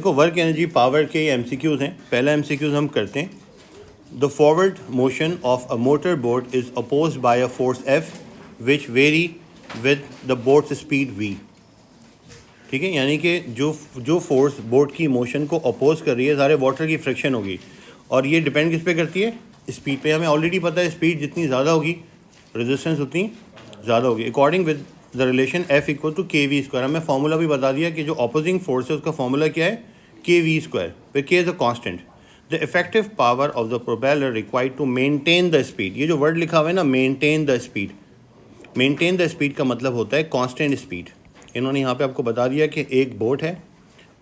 देखो work energy power के MCQs हैं। पहला एमसीक्यूज हम करते हैं। The forward motion of a motor boat is opposed by a force F which vary with the boat's speed v. ठीक है, यानी कि जो फोर्स बोट की मोशन को अपोज कर रही है, सारे वाटर की फ्रिक्शन होगी, और ये डिपेंड किस पे करती है? स्पीड पे। हमें ऑलरेडी पता है स्पीड जितनी ज़्यादा होगी रेजिस्टेंस उतनी ज़्यादा होगी, according with the relation F equal to K v square. हमें फार्मूला भी बता दिया कि जो अपोजिंग फोर्स है उसका फार्मूला क्या है? के वी स्क्वायर, पे K is a constant. The effective power of the propeller required to maintain the speed. ये जो वर्ड लिखा हुआ है ना, maintain the speed, maintain the speed का मतलब होता है कांस्टेंट स्पीड। इन्होंने यहाँ पे आपको बता दिया कि एक बोट है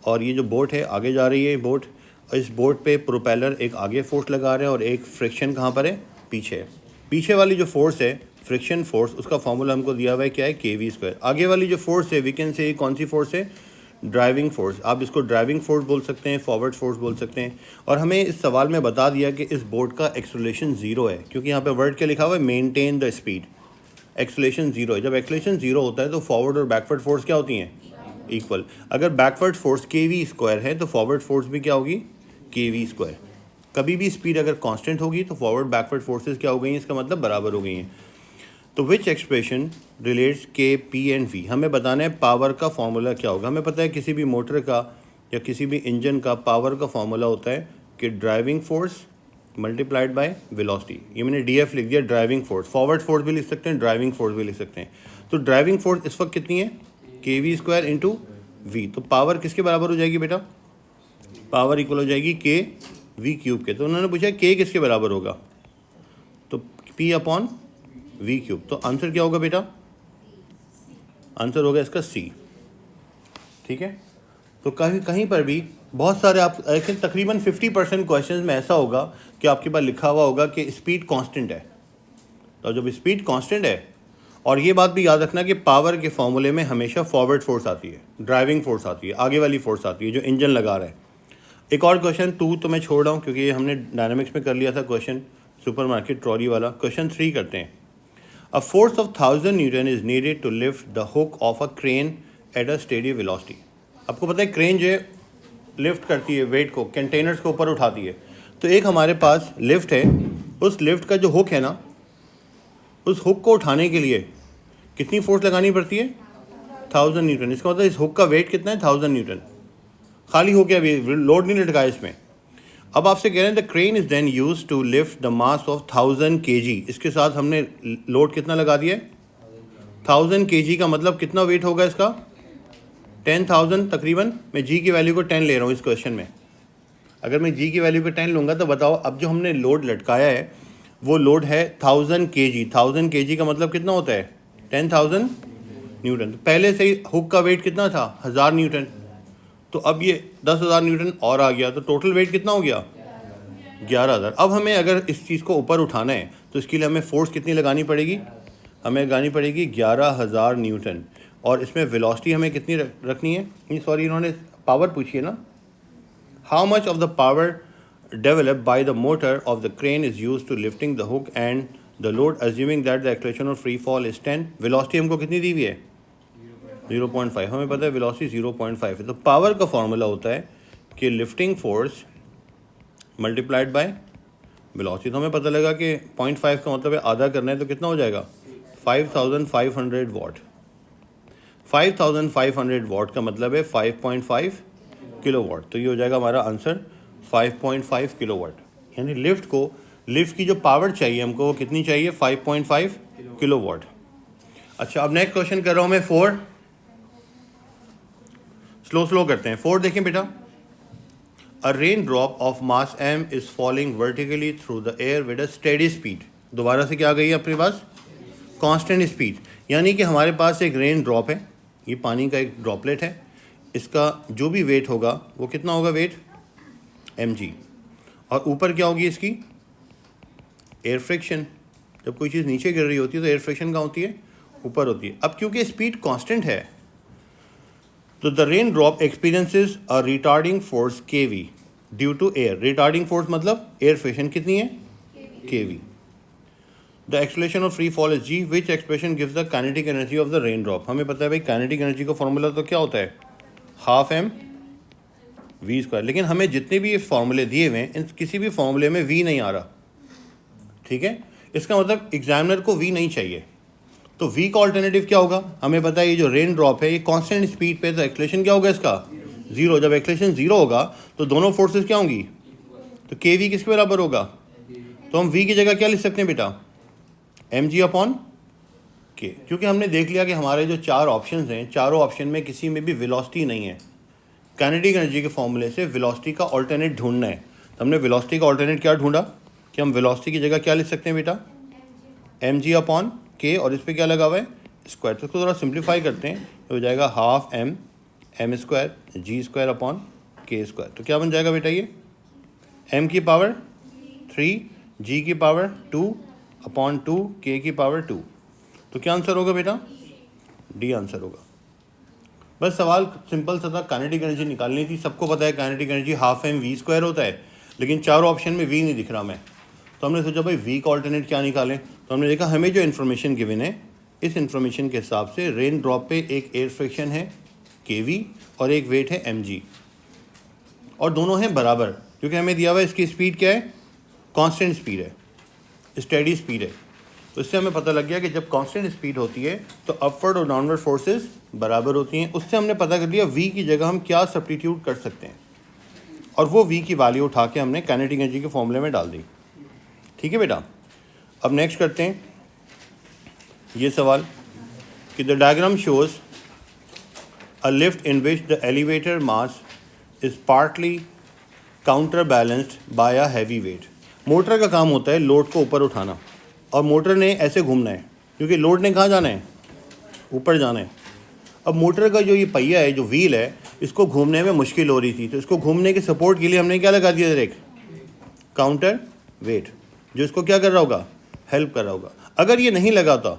और ये जो बोट है आगे जा रही है बोट, इस बोट पे प्रोपेलर एक आगे फोर्स लगा रहा है और एक फ्रिक्शन कहाँ पर है? पीछे है। पीछे वाली जो फोर्स है फ्रिक्शन फोर्स, उसका फॉर्मूला हमको दिया हुआ है क्या है? K v square. आगे वाली जो फोर्स है वी कैन से कौन सी फोर्स है? Driving force. आप इसको ड्राइविंग फोर्स बोल सकते हैं, फॉरवर्ड फोर्स बोल सकते हैं। और हमें इस सवाल में बता दिया कि इस बोट का एक्सेलरेशन ज़ीरो है, क्योंकि यहाँ पे वर्ड क्या लिखा हुआ है? Maintain the speed. Acceleration zero है। जब एक्सेलरेशन ज़ीरो होता है तो फॉरवर्ड और बैकवर्ड फोर्स क्या होती हैं? इक्वल। अगर backward force K v square है तो फॉरवर्ड फोर्स भी क्या होगी? के वी स्क्वायर। कभी भी स्पीड अगर कांस्टेंट होगी तो फॉरवर्ड बैकवर्ड फोर्सेस क्या हो गई हैं? इसका मतलब बराबर हो गई हैं। तो विच एक्सप्रेशन रिलेट्स के पी एंड वी। हमें बताना है पावर का फॉर्मूला क्या होगा। हमें पता है किसी भी मोटर का या किसी भी इंजन का पावर का फॉर्मूला होता है कि driving force multiplied by velocity. ये मैंने डीएफ लिख दिया, ड्राइविंग फोर्स। फॉरवर्ड फोर्स भी लिख सकते हैं, ड्राइविंग फोर्स भी लिख सकते हैं। तो ड्राइविंग फोर्स इस वक्त कितनी है? K v square into we. तो पावर किसके बराबर हो जाएगी बेटा? पावर इक्वल हो जाएगी के वी क्यूब के। तो उन्होंने पूछा के किसके बराबर होगा, तो पी अपॉन वी क्यूब। तो आंसर क्या होगा बेटा? आंसर होगा इसका सी। ठीक है, तो कहीं पर भी बहुत सारे आप तकरीबन 50% क्वेश्चंस में ऐसा होगा कि आपके पास लिखा हुआ होगा कि स्पीड कांस्टेंट है। तो जब स्पीड कांस्टेंट है, और ये बात भी याद रखना कि पावर के फॉर्मूले में हमेशा फॉरवर्ड फोर्स आती है, ड्राइविंग फोर्स आती है, आगे वाली फोर्स आती है जो इंजन लगा रहा है। एक और क्वेश्चन 2 तो मैं छोड़ रहा हूँ क्योंकि ये हमने डायनामिक्स में कर लिया था क्वेश्चन, सुपरमार्केट ट्रॉली वाला। क्वेश्चन 3 करते हैं। A force of 1000 Newton is needed to lift the hook of a crane at a steady velocity. आपको पता है क्रेन जो लिफ्ट करती है वेट को, कंटेनर्स को ऊपर उठाती है। तो एक हमारे पास लिफ्ट है, उस लिफ्ट का जो हुक है ना, उस हुक को उठाने के लिए कितनी फोर्स लगानी पड़ती है? 1000 न्यूटन। इसका मतलब इस हुक का वेट कितना है? 1000 न्यूटन। खाली हो गया, अभी लोड नहीं लटकाया इसमें। अब आपसे कह रहे हैं the crane is then use to lift the mass of 1000 kg। इसके साथ हमने लोड कितना लगा दिया है? 1000 kg का मतलब कितना वेट होगा इसका? 10,000 तकरीबन। मैं जी की वैल्यू को 10 ले रहा हूँ इस क्वेश्चन में। अगर मैं जी की वैल्यू को 10 लूँगा तो बताओ अब जो हमने लोड लटकाया है वो लोड है 1000 kg। 1000 kg का मतलब कितना होता है? 10,000 न्यूटन। तो पहले से ही हुक का वेट कितना था? 1000 न्यूटन। तो अब ये 10,000 न्यूटन और आ गया, तो टोटल वेट कितना हो गया? 11,000। अब हमें अगर इस चीज़ को ऊपर उठाना है तो इसके लिए हमें फोर्स कितनी लगानी पड़ेगी? हमें लगानी पड़ेगी 11,000 न्यूटन। और इसमें वेलोसिटी हमें कितनी रखनी है? सॉरी, इन्होंने पावर पूछी है ना। How much of the power developed by the motor of the crane is use to lifting the hook and the load assuming that the acceleration of free fall is 10। Velocity हमको कितनी दी हुई है? 0.5। हमें पता है वेलोसिटी 0.5 है। तो power का फॉर्मूला होता है कि lifting force multiplied by velocity. तो हमें पता लगा कि 0.5 का मतलब है आधा करना है, तो कितना हो जाएगा? 5500 वाट। 5500 वाट का मतलब है 5.5 किलोवाट। तो ये हो जाएगा हमारा आंसर 5.5 किलोवाट। यानी लिफ्ट की जो पावर चाहिए हमको वो कितनी चाहिए? 5.5 किलोवाट। अच्छा, अब नेक्स्ट क्वेश्चन कर रहा हूँ मैं 4। स्लो करते हैं। 4 देखें बेटा। A rain drop of mass m is falling vertically through the air with a steady speed. दोबारा से क्या आ गई है अपने पास? Constant speed. यानी कि हमारे पास एक रेन ड्रॉप है, ये पानी का एक ड्रॉपलेट है, इसका जो भी वेट होगा वो कितना होगा? Weight mg। और ऊपर क्या होगी इसकी? Air friction. जब कोई चीज़ नीचे गिर रही होती है तो एयर फ्रिक्शन कहाँ होती है? ऊपर होती है। अब क्योंकि स्पीड कांस्टेंट है तो the rain drop experiences a retarding force K V due to air. Retarding force मतलब एयर फ्रिक्शन कितनी है? K V. The acceleration of free fall is G which expression gives the kinetic energy of the rain drop. हमें पता है भाई kinetic energy का formula तो क्या होता है? Half m v square. लेकिन हमें जितने भी ये फॉर्मूले दिए हुए हैं इन किसी भी फॉर्मूले में वी नहीं आ रहा, ठीक है। इसका मतलब एग्जामिनर को वी नहीं चाहिए। तो वी का ऑल्टरनेटिव क्या होगा? हमें पता है ये जो रेन ड्रॉप है ये कांस्टेंट स्पीड पे, तो एक्सेलरेशन क्या होगा इसका? जीरो। जब एक्सेलरेशन जीरो होगा तो दोनों फोर्सेस क्या होंगी? तो के वी किसके बराबर होगा? तो हम वी की जगह क्या लिख सकते हैं बेटा? एम जी अपॉन के। क्योंकि हमने देख लिया कि हमारे जो चार ऑप्शन हैं, चारों ऑप्शन में किसी में भी वेलोसिटी नहीं है। काइनेटिक एनर्जी के फॉर्मूले से वेलोसिटी का ऑल्टरनेट ढूंढना है। तो हमने वेलोसिटी का ऑल्टरनेट क्या ढूंढा कि हम वेलोसिटी की जगह क्या लिख सकते हैं बेटा? एम जी अपॉन के, और इस पर क्या लगा हुआ है? स्क्वायर। तो इसको थोड़ा सिंप्लीफाई करते हैं तो हो जाएगा हाफ एम एम स्क्वायर जी स्क्वायर अपॉन के स्क्वायर। तो क्या बन जाएगा बेटा? ये एम की पावर 3 जी की पावर 2 अपॉन 2 के की पावर 2। तो क्या आंसर होगा बेटा? डी आंसर होगा। बस सवाल सिंपल सा था, काइनेटिक एनर्जी निकालनी थी। सबको पता है kinetic energy half m v square होता है, लेकिन चारों ऑप्शन में वी नहीं दिख रहा मैं। तो हमने सोचा भाई वी का ऑल्टरनेट क्या निकालें। तो हमने देखा हमें जो इन्फॉर्मेशन गिवन है इस इन्फॉर्मेशन के हिसाब से रेन ड्रॉप पे एक एयर फ्रिक्शन है के वी और एक वेट है एम जी, और दोनों हैं बराबर। क्योंकि हमें दिया हुआ है इसकी स्पीड क्या है? कांस्टेंट स्पीड है, स्टेडी स्पीड है। तो इससे हमें पता लग गया कि जब कांस्टेंट स्पीड होती है तो अपवर्ड और डाउनवर्ड फोर्सेस बराबर होती हैं। उससे हमने पता कर लिया वी की जगह हम क्या सब्स्टिट्यूट कर सकते हैं, और वो वी की वैल्यू उठा के हमने काइनेटिक एनर्जी के फॉर्मूले में डाल दी। ठीक है बेटा। अब नेक्स्ट करते हैं ये सवाल कि the diagram shows a lift in which the elevator mass is partly counter balanced bye a heavy weight. Motor का काम होता है लोड को ऊपर उठाना, और मोटर ने ऐसे घूमना है क्योंकि लोड ने कहाँ जाना है? ऊपर जाना है। अब मोटर का जो ये पहिया है, जो व्हील है, इसको घूमने में मुश्किल हो रही थी, तो इसको घूमने के सपोर्ट के लिए हमने क्या लगा दिया? एक काउंटर वेट जो इसको क्या कर रहा होगा? हेल्प कर रहा होगा। अगर ये नहीं लगाता,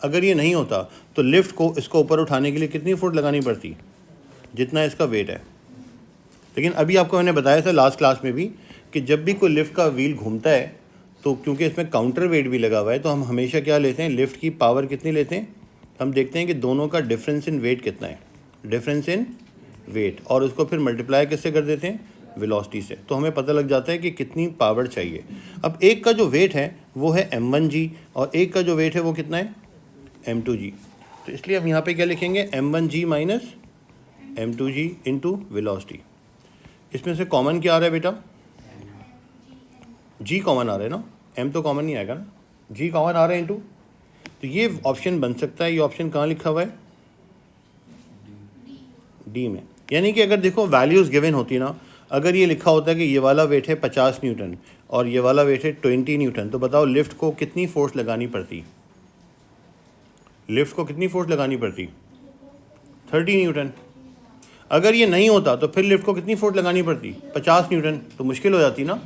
अगर ये नहीं होता तो लिफ्ट को इसको ऊपर उठाने के लिए कितनी फुट लगानी पड़ती? जितना इसका वेट है। लेकिन अभी आपको मैंने बताया था लास्ट क्लास में भी कि जब भी कोई लिफ्ट का व्हील घूमता है तो क्योंकि इसमें काउंटर वेट भी लगा हुआ है तो हम हमेशा क्या लेते हैं? लिफ्ट की पावर कितनी लेते हैं? हम देखते हैं कि दोनों का डिफरेंस इन वेट कितना है, डिफरेंस इन वेट, और उसको फिर मल्टीप्लाई किससे कर देते हैं? वेलोसिटी से। तो हमें पता लग जाता है कि कितनी पावर चाहिए। अब एक का जो वेट है वो है m1g और एक का जो वेट है वो कितना है? m2g। तो इसलिए हम यहाँ पे क्या लिखेंगे? m1g minus m2g into velocity. इसमें से कॉमन क्या आ रहा है बेटा? g कॉमन आ रहा है ना, m तो कॉमन नहीं आएगा ना, g कॉमन आ रहा है इंटू। तो ये ऑप्शन बन सकता है। ये ऑप्शन कहाँ लिखा हुआ है? डी में। यानी कि अगर देखो वैल्यूज़ गिवन होती ना, अगर ये लिखा होता है कि ये वाला वेट है 50 न्यूटन और ये वाला वेट है 20 न्यूटन, तो बताओ लिफ्ट को कितनी फोर्स लगानी पड़ती? लिफ्ट को कितनी फोर्स लगानी पड़ती? 30 न्यूटन। अगर ये नहीं होता तो फिर लिफ्ट को कितनी फोर्स लगानी पड़ती? 50 न्यूटन। तो मुश्किल हो जाती ना,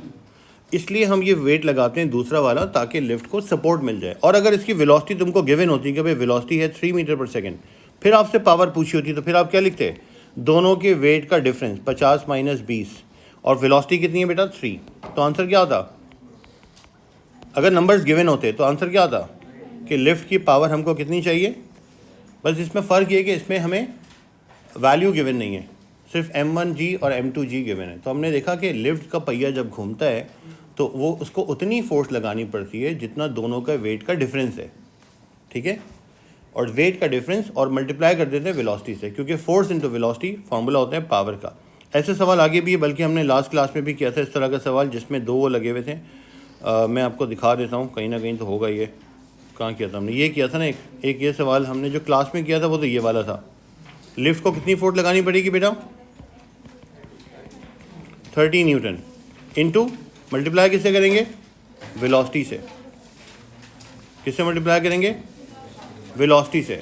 इसलिए हम ये वेट लगाते हैं दूसरा वाला ताकि लिफ्ट को सपोर्ट मिल जाए। और अगर इसकी वेलोसिटी तुमको गिवन होती कि भाई वेलोसिटी है 3 मीटर पर सेकेंड, फिर आपसे पावर पूछी होती तो फिर आप क्या लिखते? दोनों के वेट का डिफरेंस 50 माइनस 20, और वेलोसिटी कितनी है बेटा? 3। तो आंसर क्या आता? अगर नंबर्स गिवन होते तो आंसर क्या आता कि लिफ्ट की पावर हमको कितनी चाहिए? बस इसमें फ़र्क ये कि इसमें हमें वैल्यू गिवन नहीं है, सिर्फ m1g और m2g गिवन है। तो हमने देखा कि लिफ्ट का पहिया जब घूमता है तो वो उसको उतनी फोर्स लगानी पड़ती है जितना दोनों का वेट का डिफरेंस है। ठीक है। और वेट का डिफरेंस और मल्टीप्लाई कर देते हैं वेलोसिटी से, क्योंकि फोर्स इनटू वेलोसिटी फार्मूला होता है पावर का। ऐसे सवाल आगे भी है, बल्कि हमने लास्ट क्लास में भी किया था इस तरह का सवाल जिसमें दो वो लगे हुए थे। मैं आपको दिखा देता हूँ, कहीं ना कहीं तो होगा। ये कहाँ किया था हमने? ये किया था ना, एक ये सवाल हमने जो क्लास में किया था वो तो ये वाला था। लिफ्ट को कितनी फोर्स लगानी पड़ेगी बेटा? 30 न्यूटन इंटू मल्टीप्लाई किससे करेंगे? वेलोसिटी से। किससे मल्टीप्लाई करेंगे? वेलोसिटी से।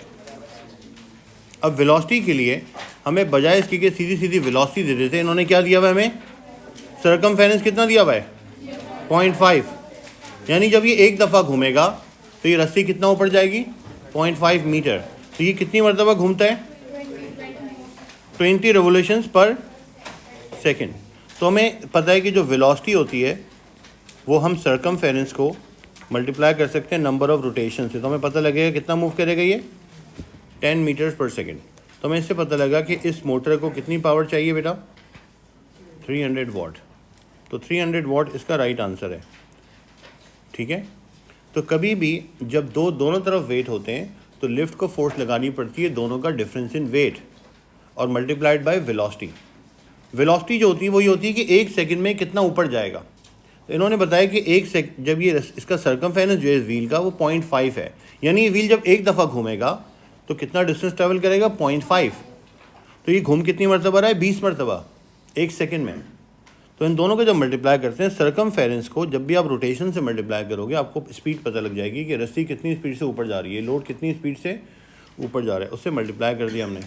अब वेलोसिटी के लिए हमें बजाय इसकी कि सीधी सीधी वेलोसिटी दे देते, इन्होंने क्या दिया हुआ है हमें? सर्कमफेरेंस कितना दिया हुआ है? 0.5। यानी जब ये एक दफ़ा घूमेगा तो ये रस्सी कितना ऊपर जाएगी? 0.5 मीटर। तो ये कितनी मरतबा घूमता है? 20 रेवोल्यूशंस पर सेकेंड। तो हमें पता है कि जो वेलोसिटी होती है वो हम सर्कमफेरेंस को मल्टीप्लाई कर सकते हैं नंबर ऑफ रोटेशन से। तो हमें पता लगेगा कितना मूव करेगा ये? 10 मीटर्स पर सेकेंड। तो हमें इससे पता लगा कि इस मोटर को कितनी पावर चाहिए बेटा? 300 वाट। तो 300 वाट इसका राइट आंसर है, ठीक है। तो कभी भी जब दोनों तरफ वेट होते हैं तो लिफ्ट को फोर्स लगानी पड़ती है दोनों का डिफरेंस इन वेट और मल्टीप्लाइड बाय वेलोसिटी। वेलोसिटी जो होती है वही होती है कि 1 सेकंड में कितना ऊपर जाएगा। तो इन्होंने बताया कि जब ये इसका सर्कमफेरेंस जो है व्हील का वो 0.5 है, यानी ये व्हील जब एक दफ़ा घूमेगा तो कितना डिस्टेंस ट्रैवल करेगा 0.5। तो ये घूम कितनी मरतबा रहा है 20 मरतबा 1 सेकंड में। तो इन दोनों को जब मल्टीप्लाई करते हैं सर्कमफेरेंस को, जब भी आप रोटेशन से मल्टीप्लाई करोगे आपको स्पीड पता लग जाएगी कि रस्सी कितनी स्पीड से ऊपर जा रही है, लोड कितनी स्पीड से ऊपर जा रहा है, उससे मल्टीप्लाई कर दिया हमने।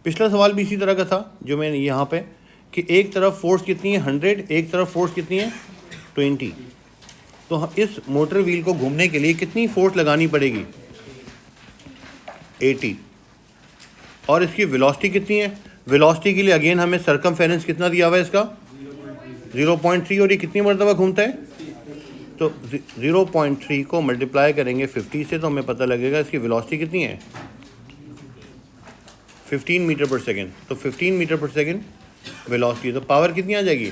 पिछला सवाल भी इसी तरह का था जो मैंने यहाँ पे कि एक तरफ फोर्स कितनी है 100, एक तरफ फोर्स कितनी है 20। तो इस मोटर व्हील को घूमने के लिए कितनी फोर्स लगानी पड़ेगी 80। और इसकी वेलोसिटी कितनी है, वेलोसिटी के लिए अगेन हमें सर्कमफेरेंस कितना दिया हुआ है इसका 0.3, और ये कितनी मरतबा घूमता है। तो 0.3 को मल्टीप्लाई करेंगे 50 से तो हमें पता लगेगा इसकी वेलोसिटी कितनी है 15 मीटर पर सेकेंड। तो 15 मीटर पर सेकेंड वेलोसिटी, तो पावर कितनी आ जाएगी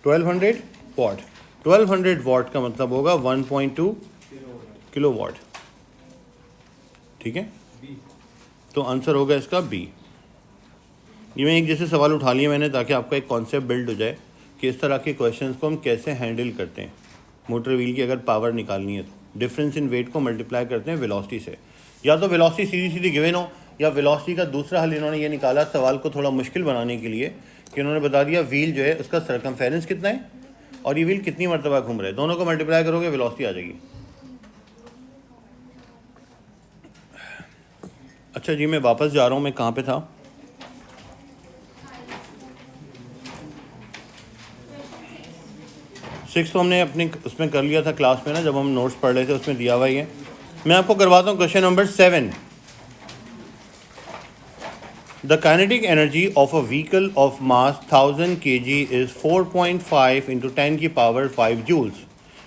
1200 वाट। 1200 वाट का मतलब होगा 1.2 किलो वाट, ठीक है। तो आंसर होगा इसका बी। ये मैं एक जैसे सवाल उठा लिया मैंने ताकि आपका एक कॉन्सेप्ट बिल्ड हो जाए कि इस तरह के क्वेश्चंस को हम कैसे हैंडल करते हैं। मोटर व्हील की अगर पावर निकालनी है तो डिफरेंस इन वेट को मल्टीप्लाई करते हैं वेलोसिटी से, या तो वेलोसिटी सीधी सीधी गिवन हो या वेलोसिटी का दूसरा हल इन्होंने ये निकाला सवाल को थोड़ा मुश्किल बनाने के लिए कि उन्होंने बता दिया व्हील जो है उसका सर्कमफेरेंस कितना है और ये व्हील कितनी मरतबा घूम रहा है, दोनों को मल्टीप्लाई करोगे वेलोसिटी आ जाएगी। अच्छा जी, मैं वापस जा रहा हूँ, मैं कहाँ पे था। सिक्स तो हमने अपने उसमें कर लिया था क्लास में ना, जब हम नोट्स पढ़ रहे थे उसमें दिया हुआ ही है। मैं आपको करवाता हूँ question number 7। The kinetic energy of a vehicle of mass 1000 kg is 4.5 into 10 की पावर 5 जूल्स।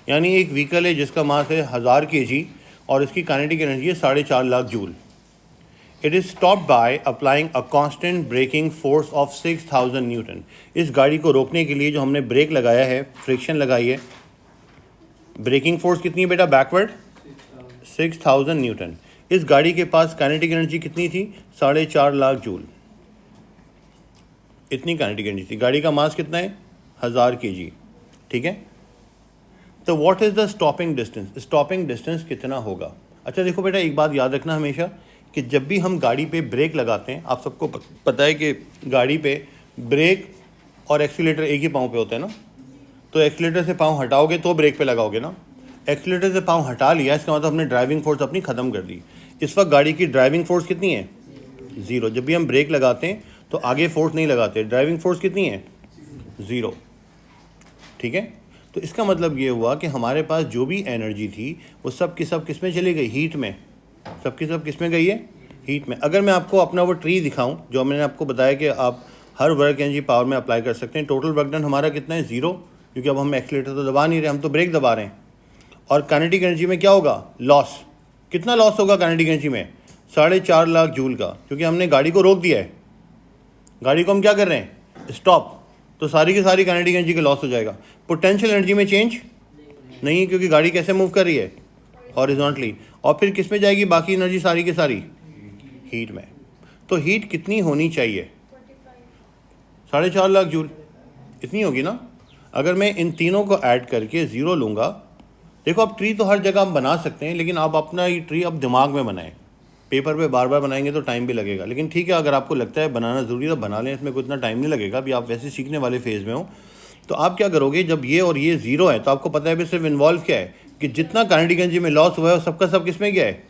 यानी एक व्हीकल है जिसका मास है 1000 kg और इसकी काइनेटिक एनर्जी है 4.5 lakh joule. It is stop by applying a constant braking force of 6000 newton. इस गाड़ी को रोकने के लिए जो हमने ब्रेक लगाया है, फ्रिक्शन लगाई है, ब्रेकिंग फोर्स कितनी है बेटा बैकवर्ड 6000 न्यूटन। इस गाड़ी के पास काइनेटिक एनर्जी कितनी थी 4.5 लाख जूल, इतनी काइनेटिक एनर्जी थी। गाड़ी का मास कितना है 1000 kg, ठीक है। तो what is the stopping distance, stopping distance कितना होगा। अच्छा देखो बेटा, एक बात याद रखना हमेशा कि जब भी हम गाड़ी पे ब्रेक लगाते हैं, आप सबको पता है कि गाड़ी पे ब्रेक और एक्सीलेटर एक ही पाँव पे होता है ना। तो एक्सीलेटर से पाँव हटाओगे तो ब्रेक पे लगाओगे ना। एक्सीलेटर से पाँव हटा लिया इसका मतलब हमने ड्राइविंग फोर्स अपनी ख़त्म कर दी। इस वक्त गाड़ी की ड्राइविंग फोर्स कितनी है 0। जब भी हम ब्रेक लगाते हैं तो आगे फोर्स नहीं लगाते, ड्राइविंग फोर्स कितनी है 0, ठीक है। तो इसका मतलब ये हुआ कि हमारे पास जो भी एनर्जी थी वो सब की सब किस में चली गई, हीट में। सब की सब किस में गई है, हीट में। अगर मैं आपको अपना वो ट्री दिखाऊं जो मैंने आपको बताया कि आप हर वर्क एनर्जी पावर में अप्लाई कर सकते हैं। टोटल वर्क डन हमारा कितना है 0, क्योंकि अब हम एक्सीलेटर तो दबा नहीं रहे, हम तो ब्रेक दबा रहे हैं। और काइनेटिक एनर्जी में क्या होगा लॉस, कितना लॉस होगा काइनेटिक एनर्जी में 4.5 लाख जूल का, क्योंकि हमने गाड़ी को रोक दिया है। गाड़ी को हम क्या कर रहे हैं स्टॉप, तो सारी की सारी काइनेटिक एनर्जी का लॉस हो जाएगा। पोटेंशियल एनर्जी में चेंज नहीं है क्योंकि गाड़ी कैसे मूव कर रही है हॉरिजॉन्टली। और फिर किस में जाएगी बाकी एनर्जी सारी की सारी, हीट में। तो हीट कितनी होनी चाहिए 4.5 लाख जूल, इतनी होगी ना। अगर मैं इन तीनों को ऐड करके 0 लूँगा, देखो अब ट्री तो हर जगह हम बना सकते हैं, लेकिन आप अपना ये ट्री अब दिमाग में बनाएं। पेपर पे बार बार बनाएंगे तो टाइम भी लगेगा, लेकिन ठीक है अगर आपको लगता है बनाना ज़रूरी है तो बना लें, इसमें कोई इतना टाइम नहीं लगेगा। अभी आप वैसे सीखने वाले फेज़ में हो। तो आप क्या करोगे, जब ये और ये 0 है तो आपको पता है भी सिर्फ इन्वॉल्व क्या है कि जितना काइनेटिक एनर्जी में लॉस हुआ है सबका सब किस में गया है,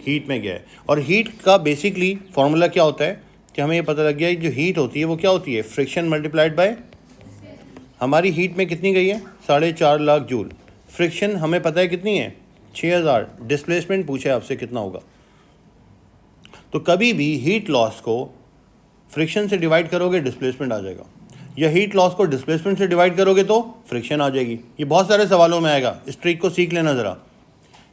हीट में गया है। और हीट का बेसिकली फॉर्मूला क्या होता है कि हमें ये पता लग गया है जो हीट होती है वो क्या होती है, फ्रिक्शन मल्टीप्लाइड बाय, हमारी हीट में कितनी गई है 4.5 लाख जूल। फ्रिक्शन हमें पता है कितनी है 6000, डिस्प्लेसमेंट पूछा है आपसे कितना होगा। तो कभी भी हीट लॉस को फ्रिक्शन से डिवाइड करोगे डिस्प्लेसमेंट आ जाएगा, या हीट लॉस को डिस्प्लेसमेंट से डिवाइड करोगे तो फ्रिक्शन आ जाएगी। ये बहुत सारे सवालों में आएगा, इस ट्रिक को सीख लेना ज़रा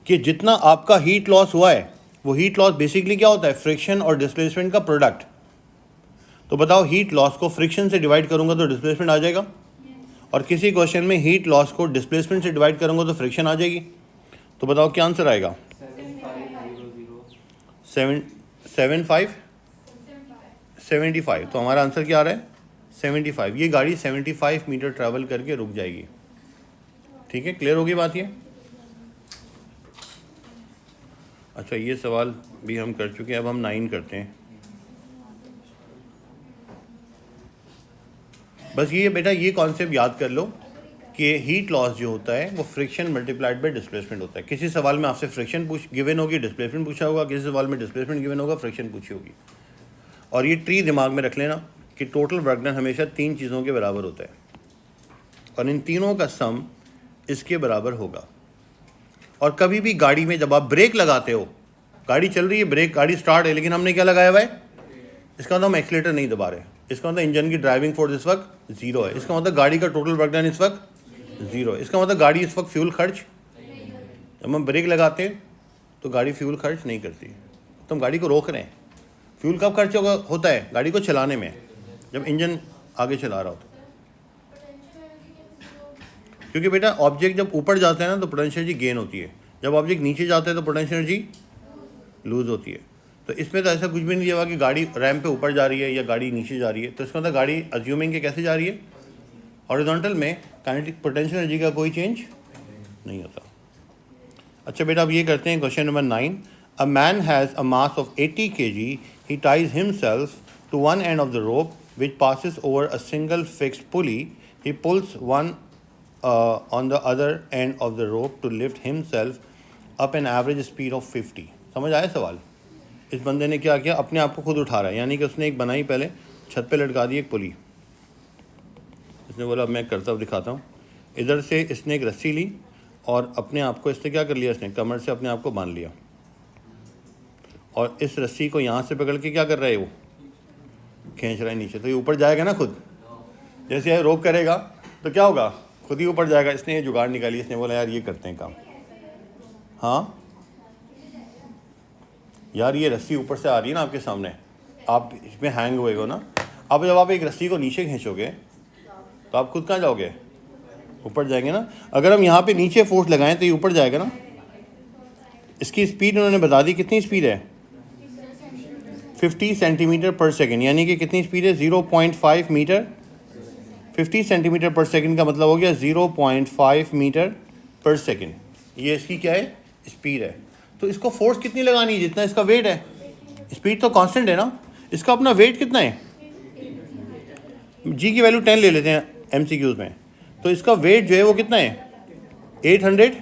कि जितना आपका हीट लॉस हुआ है वो हीट लॉस बेसिकली क्या होता है, फ्रिक्शन और डिस्प्लेसमेंट का प्रोडक्ट। तो बताओ हीट लॉस को फ्रिक्शन से डिवाइड करूंगा तो डिस्प्लेसमेंट आ जाएगा, और किसी क्वेश्चन में हीट लॉस को डिस्प्लेसमेंट से डिवाइड करूंगा तो फ्रिक्शन आ जाएगी। तो बताओ क्या आंसर आएगा? 75। तो हमारा आंसर क्या आ रहा है? 75। ये गाड़ी 75 मीटर ट्रैवल करके रुक जाएगी। ठीक है, क्लियर होगी बात ये? अच्छा, ये सवाल भी हम कर चुके हैं, अब हम 9 करते हैं। बस ये बेटा ये कॉन्सेप्ट याद कर लो कि हीट लॉस जो होता है वो फ्रिक्शन मल्टीप्लाइड बाय डिस्प्लेसमेंट होता है। किसी सवाल में आपसे फ्रिक्शन गिवन होगी, डिस्प्लेसमेंट पूछा होगा, किसी सवाल में डिस्प्लेसमेंट गिवन होगा, फ्रिक्शन पूछी होगी। और ये ट्री दिमाग में रख लेना कि टोटल वर्क डन हमेशा 3 चीज़ों के बराबर होता है, और इन तीनों का सम इसके बराबर होगा। और कभी भी गाड़ी में जब आप ब्रेक लगाते हो, गाड़ी चल रही है, ब्रेक, गाड़ी स्टार्ट है, लेकिन हमने क्या लगाया हुआ है? इसका मतलब हम एक्सीलेटर नहीं दबा रहे। इसका मतलब इंजन की ड्राइविंग फोर्स इस वक्त 0 है। इसका मतलब गाड़ी का टोटल वर्क डन इस वक्त 0 है। इसका मतलब गाड़ी इस वक्त फ्यूल खर्च, जब हम ब्रेक लगाते हैं तो गाड़ी फ्यूल खर्च नहीं करती, तो हम गाड़ी को रोक रहे हैं। फ्यूल कब खर्च होता है? गाड़ी को चलाने में, जब इंजन आगे चला रहा होता है। क्योंकि बेटा ऑब्जेक्ट जब ऊपर जाता है ना तो पोटेंशियल एनर्जी गेन होती है, जब ऑब्जेक्ट नीचे जाता है तो पोटेंशियल एनर्जी लूज होती है। तो इसमें तो ऐसा कुछ भी नहीं हुआ कि गाड़ी रैंप पे ऊपर जा रही है या गाड़ी नीचे जा रही है। तो इसका मतलब गाड़ी अज्यूमिंग के कैसे जा रही है? हॉरिजॉन्टल में काइनेटिक पोटेंशियल एनर्जी का कोई चेंज नहीं होता। अच्छा बेटा, अब ये करते हैं question number 9। A man has a mass of 80 kg, he ties himself to one end of the rope which passes over a single fixed pulley, he pulls one on the other end of the rope to lift himself up an average speed of 50। समझ आया सवाल? इस बंदे ने क्या किया? अपने आप को खुद उठा रहा है, यानी कि उसने एक बनाई, पहले छत पे लटका दी एक पुली। इसने बोला अब मैं करता हुआ दिखाता हूँ। इधर से इसने एक रस्सी ली और अपने आप को इससे क्या कर लिया, इसने कमर से अपने आप को बांध लिया, और इस रस्सी को यहाँ से पकड़ के क्या कर रहा है, वो खींच रहा है नीचे। तो ये ऊपर जाएगा ना खुद, जैसे ये रोक करेगा तो क्या होगा, खुद ही ऊपर जाएगा। इसने ये जुगाड़ निकाली, इसने बोला यार ये करते हैं काम। हाँ यार, ये रस्सी ऊपर से आ रही है ना आपके सामने, आप इसमें हैंग हुए हो ना। अब जब आप एक रस्सी को नीचे खींचोगे तो आप खुद कहाँ जाओगे? ऊपर जाएंगे ना। अगर हम यहाँ पे नीचे फोर्स लगाएं तो ये ऊपर जाएगा ना। इसकी स्पीड उन्होंने बता दी, कितनी स्पीड है? 50 सेंटीमीटर पर सेकेंड, यानी कि कितनी स्पीड है? 0.5 मीटर। 50 सेंटीमीटर पर सेकेंड का मतलब हो गया 0.5 मीटर पर सेकेंड। ये इसकी क्या है? स्पीड है। तो इसको फोर्स कितनी लगानी है? जितना इसका वेट है। स्पीड तो कांस्टेंट है ना, इसका अपना वेट कितना है? जी की वैल्यू 10 ले लेते हैं एमसीक्यूज में। तो इसका वेट जो है वो कितना है? 800।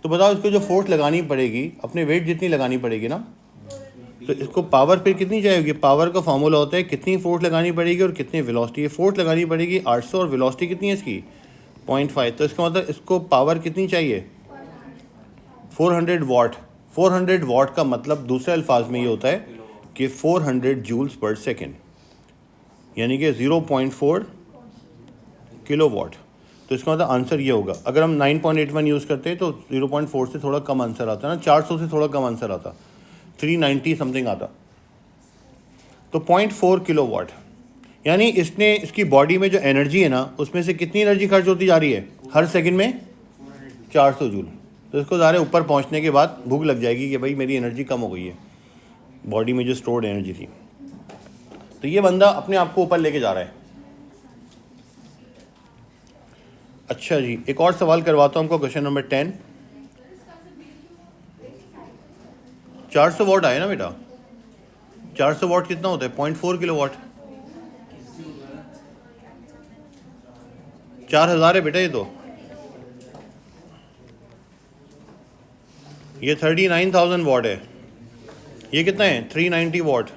तो बताओ इसको जो फोर्स लगानी पड़ेगी, अपने वेट जितनी लगानी पड़ेगी ना, तो इसको पावर फिर कितनी चाहिए? पावर का फॉर्मूला होता है कितनी फोर्स लगानी पड़ेगी और कितनी वेलोसिटी। फोर्स लगानी पड़ेगी 800 और वेलोसिटी कितनी है इसकी? 0.5। तो इसका मतलब इसको पावर कितनी चाहिए? 400 वाट। 400 वाट का मतलब दूसरे अल्फाज में ये होता है कि 400 जूल्स पर सेकेंड, यानी कि 0.4 किलोवाट। तो इसका मतलब आंसर ये होगा। अगर हम 9.81 यूज़ करते हैं तो 0.4 से थोड़ा कम आंसर आता है ना, 400 से थोड़ा कम आंसर आता, 390 समथिंग आता। तो 0.4 किलोवाट, यानी इसने इसकी बॉडी में जो एनर्जी है ना, उसमें से कितनी एनर्जी खर्च होती जा रही है? हर सेकंड में 400 जूल। तो इसको ज़्यादा ऊपर पहुंचने के बाद भूख लग जाएगी कि भाई मेरी एनर्जी कम हो गई है, बॉडी में जो स्टोर्ड एनर्जी थी। तो ये बंदा अपने आप को ऊपर लेके जा रहा है। अच्छा जी, एक और सवाल करवाता हूँ हमको, क्वेश्चन नंबर 10। 400 वाट आया ना बेटा? 400 वाट कितना होता है? 0.4 किलोवाट। 4000 है बेटा ये तो। ये 39,000 वाट है। ये कितना है? 390 वाट।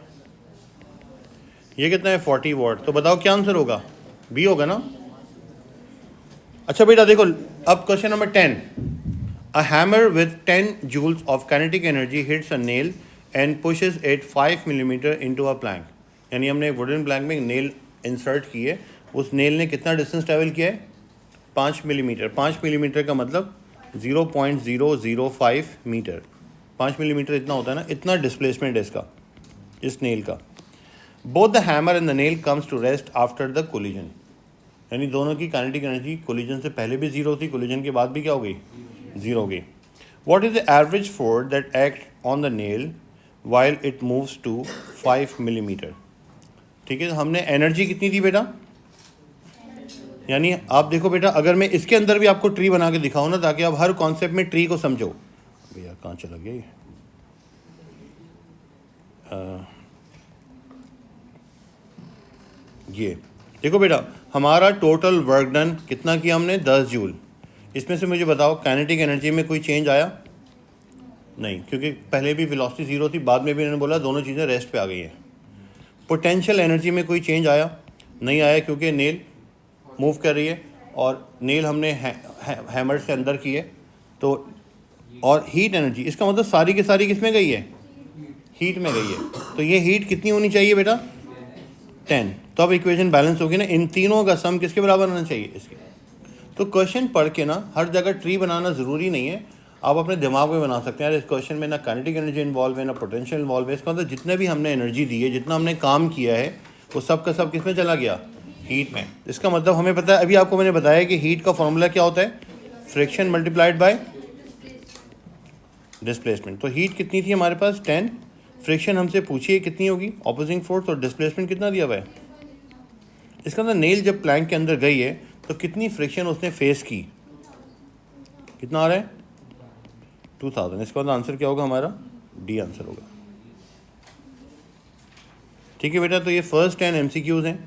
ये कितना है? 40 वाट। तो बताओ क्या आंसर होगा? बी होगा ना। अच्छा बेटा देखो, अब question number 10। A hammer with 10 joules of kinetic energy hits a nail and pushes it 5 millimetre into a plank. यानी हमने वुडन प्लैंक में नेल इंसर्ट की है, उस नेल ने कितना डिस्टेंस ट्रैवल किया है? 5 मिलीमीटर। 5 मिलीमीटर का मतलब 0.005 मीटर। 5 मिलीमीटर इतना होता है ना, इतना डिस्प्लेसमेंट है इसका, इस नेल का। Both the hammer and the nail comes to rest after the collision, यानी दोनों की काइनेटिक एनर्जी कोलिजन से पहले भी जीरो थी, कोलिजन के बाद भी क्या हो गई, जीरो हो गई. What is the average force that act on the nail while it moves to 5 millimetre. ठीक है, तो हमने एनर्जी कितनी थी बेटा, यानी आप देखो बेटा, अगर मैं इसके अंदर भी आपको ट्री बना के दिखाऊं ना, ताकि आप हर कॉन्सेप्ट में ट्री को समझो. भैया कहाँ चला गया ये देखो बेटा, हमारा टोटल वर्क डन कितना किया हमने, 10 जूल. इसमें से मुझे बताओ काइनेटिक एनर्जी में कोई चेंज आया नहीं, क्योंकि पहले भी वेलोसिटी जीरो थी, बाद में भी इन्होंने बोला दोनों चीज़ें रेस्ट पे आ गई हैं. पोटेंशियल एनर्जी में कोई चेंज आया नहीं आया, क्योंकि नेल मूव कर रही है और नेल हमने हैमर से अंदर की है. तो और हीट एनर्जी, इसका मतलब सारी की सारी किस में गई है, हीट में गई है. तो ये हीट कितनी होनी चाहिए बेटा, 10. तो अब इक्वेशन बैलेंस होगी ना, इन तीनों का सम किसके बराबर होना चाहिए, इसके. तो क्वेश्चन पढ़ के ना हर जगह ट्री बनाना ज़रूरी नहीं है, आप अपने दिमाग में बना सकते हैं. यार इस क्वेश्चन में ना काइनेटिक एनर्जी इन्वॉल्व है, ना पोटेंशियल इन्वॉल्व है. इसका मतलब जितने भी हमने एनर्जी दी है, जितना हमने काम किया है, वो सब का सब किस में चला गया, हीट में. इसका मतलब हमें पता है, अभी आपको मैंने बताया कि हीट का फॉर्मूला क्या होता है, फ्रिक्शन मल्टीप्लाइड बाय डिस्प्लेसमेंट. तो हीट कितनी थी हमारे पास, 10. फ्रिक्शन हमसे पूछिए कितनी होगी, ऑपोजिंग फोर्स, और डिस्प्लेसमेंट कितना दिया हुआ है. इसका मतलब नेल जब प्लैंक के अंदर गई है तो कितनी फ्रिक्शन उसने फेस की, कितना आ रहा है, 2000. इसका मतलब आंसर क्या होगा हमारा, डी आंसर होगा. ठीक है बेटा, तो ये फर्स्ट 10 MCQs हैं.